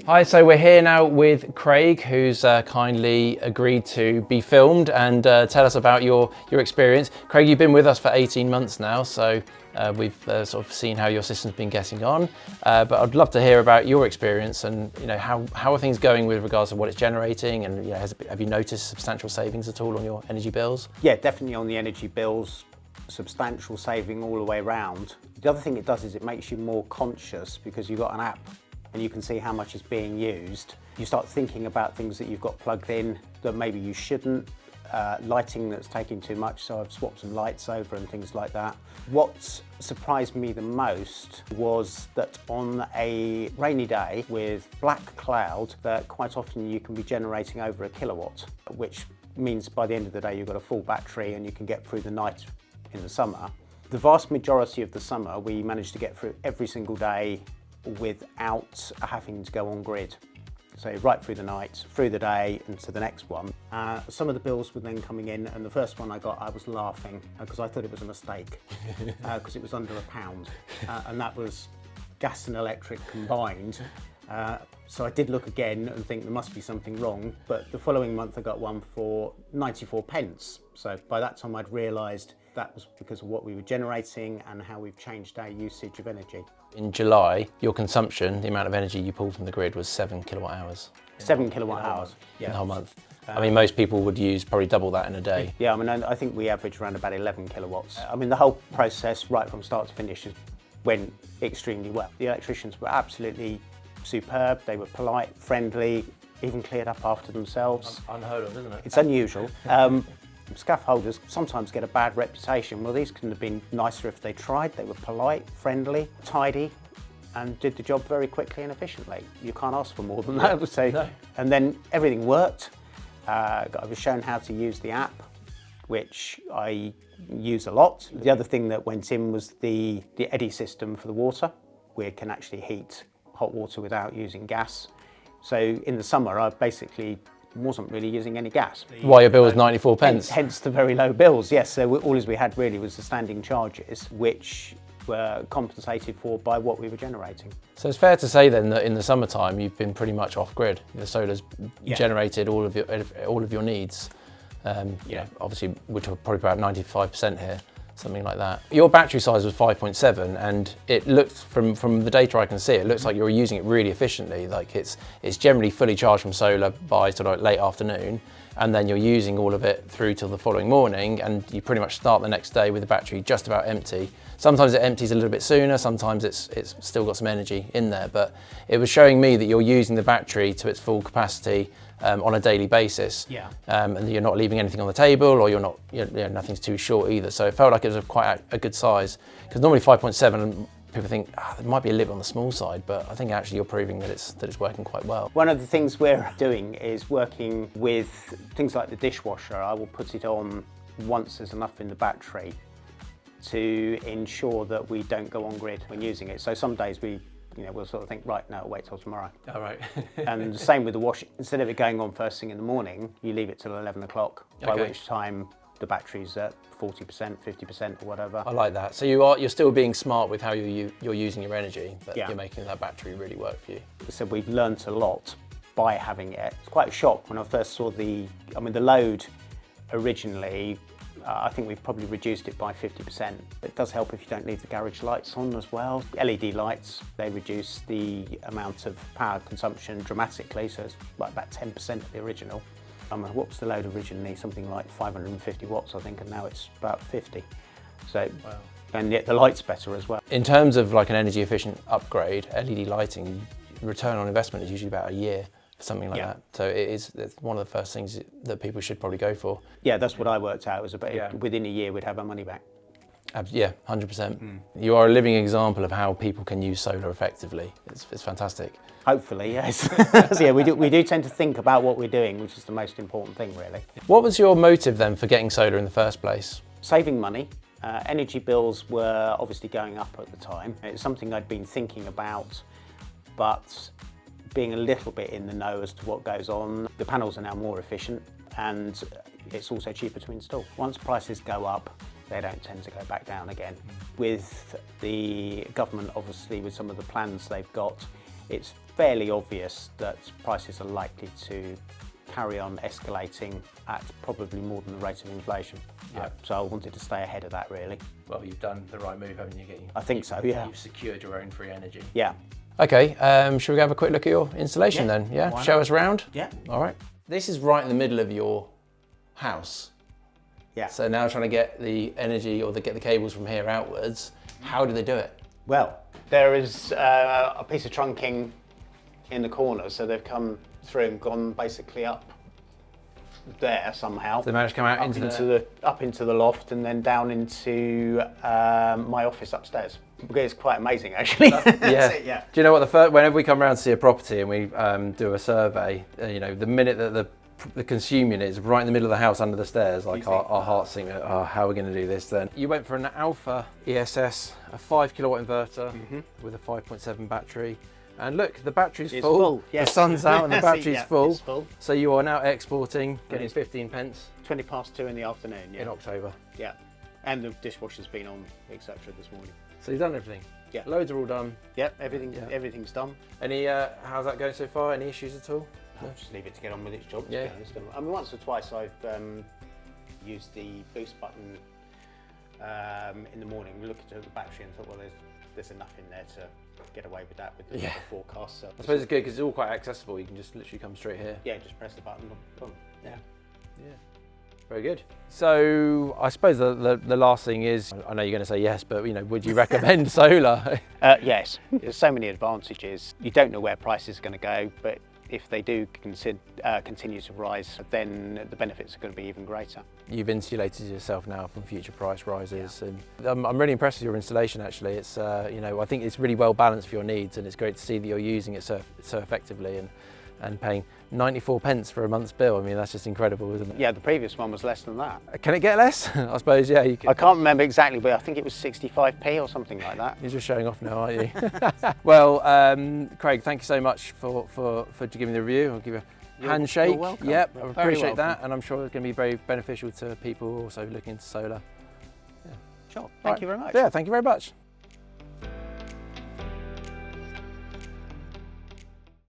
Hi, so we're here now with Craig, who's kindly agreed to be filmed and tell us about your experience. Craig, you've been with us for 18 months now, so we've sort of seen how your system's been getting on. But I'd love to hear about your experience and how are things going with regards to what it's generating, and have you noticed substantial savings at all on your energy bills? Yeah, definitely on the energy bills, substantial saving all the way around. The other thing it does is it makes you more conscious because you've got an app and you can see how much is being used. You start thinking about things that you've got plugged in that maybe you shouldn't, lighting that's taking too much, so I've swapped some lights over and things like that. What surprised me the most was that on a rainy day with black cloud, that quite often you can be generating over a kilowatt, which means by the end of the day you've got a full battery and you can get through the night in the summer. The vast majority of the summer we managed to get through every single day without having to go on grid. So right through the night, through the day and to the next one. Some of the bills were then coming in, and the first one I got, I was laughing because I thought it was a mistake because it was under £1 and that was gas and electric combined. So I did look again and think there must be something wrong, but the following month I got one for 94 pence. So by that time I'd realised that was because of what we were generating and how we've changed our usage of energy. In July, your consumption, the amount of energy you pulled from the grid, was 7 kilowatt hours. 7 kilowatt hours. Yeah. The whole month. I mean, most people would use probably double that in a day. Yeah, I mean, I think we average around about 11 kilowatts. I mean, the whole process, right from start to finish, went extremely well. The electricians were absolutely superb. They were polite, friendly, even cleared up after themselves. Unheard of, isn't it? It's unusual. Scaffolders sometimes get a bad reputation. Well, these couldn't have been nicer if they tried. They were polite, friendly, tidy, and did the job very quickly and efficiently. You can't ask for more than that. So, no. And then everything worked. I was shown how to use the app, which I use a lot. The other thing that went in was the eddy system for the water. We can actually heat hot water without using gas. So in the summer, I basically wasn't really using any gas. Why your bill was 94 pence? Hence the very low bills, yes. So all we had really was the standing charges, which were compensated for by what we were generating. So it's fair to say then that in the summertime you've been pretty much off grid. The solar's generated all of your needs. Obviously we're talking probably about 95% here, something like that. Your battery size was 5.7, and it looks from the data I can see, it looks like you're using it really efficiently. Like it's generally fully charged from solar by sort of late afternoon, and then you're using all of it through till the following morning, and you pretty much start the next day with the battery just about empty. Sometimes it empties a little bit sooner, sometimes it's still got some energy in there, but it was showing me that you're using the battery to its full capacity on a daily basis. Yeah. And you're not leaving anything on the table, or you're not, nothing's too short either. So it felt like it was quite a good size, because normally 5.7, people think it might be a little on the small side, but I think actually you're proving that it's working quite well. One of the things we're doing is working with things like the dishwasher. I will put it on once there's enough in the battery to ensure that we don't go on grid when using it. So some days we'll sort of think, right, no, wait till tomorrow. All right. And the same with the washing. Instead of it going on first thing in the morning, you leave it till 11 o'clock, by which time the battery's at 40%, 50% or whatever. I like that. So you're still being smart with how you're using your energy, but you're making that battery really work for you. So we've learnt a lot by having it. It's quite a shock when I first saw the load originally. I think we've probably reduced it by 50%. It does help if you don't leave the garage lights on as well. LED lights, they reduce the amount of power consumption dramatically, so it's like about 10% of the original. What was the load originally? Something like 550 watts, I think, and now it's about 50. So, wow. And yet the light's better as well. In terms of like an energy efficient upgrade, LED lighting, return on investment is usually about a year. Something like that. So it's one of the first things that people should probably go for. Yeah, that's what I worked out. It was about within a year we'd have our money back. Yeah, 100%. You are a living example of how people can use solar effectively. It's fantastic. Hopefully, yes. So yeah, we do tend to think about what we're doing, which is the most important thing, really. What was your motive then for getting solar in the first place? Saving money. Energy bills were obviously going up at the time. It's something I'd been thinking about, but being a little bit in the know as to what goes on. The panels are now more efficient, and it's also cheaper to install. Once prices go up, they don't tend to go back down again. With the government, obviously, with some of the plans they've got, it's fairly obvious that prices are likely to carry on escalating at probably more than the rate of inflation. Yeah. So I wanted to stay ahead of that, really. Well, you've done the right move, haven't you? I think so, yeah. You've secured your own free energy. Yeah. Okay, should we have a quick look at your installation then? Yeah, show us around? Yeah. All right. This is right in the middle of your house. Yeah. So now trying to get the energy or get the cables from here outwards, how do they do it? Well, there is a piece of trunking in the corner, so they've come through and gone basically up there somehow. So they managed to come out up into the loft and then down into my office upstairs. It's quite amazing, actually. Yeah. Do you know what? Whenever we come around to see a property and we do a survey, you know, the minute that the consume unit is right in the middle of the house under the stairs, like our hearts think, oh, how are we going to do this then? You went for an Alpha ESS, a 5 kilowatt inverter with a 5.7 battery. And look, the battery's full. Yes. The sun's out and the battery's full. It's full. So you are now exporting, getting 15 pence. 20 past 2 in the afternoon, yeah. In October. Yeah. And the dishwasher's been on, etc. this morning. So you've done everything? Yeah. Loads are all done? Yep, everything's done. Any, how's that going so far? Any issues at all? No, just leave it to get on with its job, to yeah. be honest. I mean, once or twice I've used the boost button in the morning, looked at the battery and thought, well, there's enough in there to get away with that with the forecast. So I suppose it's good because it's all quite accessible. You can just literally come straight here. Yeah, just press the button, boom. Yeah. Very good. So I suppose the last thing is, I know you're going to say yes, but you know, would you recommend solar? Yes, there's so many advantages. You don't know where prices are going to go, but if they do continue to rise, then the benefits are going to be even greater. You've insulated yourself now from future price rises, and I'm really impressed with your installation. Actually, it's you know, I think it's really well balanced for your needs, and it's great to see that you're using it so effectively and paying 94 pence for a month's bill. I mean, that's just incredible, isn't it? Yeah, the previous one was less than that. Can it get less? I suppose, yeah. You can. I can't remember exactly, but I think it was 65p or something like that. You're just showing off now, aren't you? Well, Craig, thank you so much for giving the review. I'll give you a handshake. You're welcome. Yep, I appreciate that, and I'm sure it's going to be very beneficial to people also looking into solar. Sure, thank you very much. Yeah, thank you very much.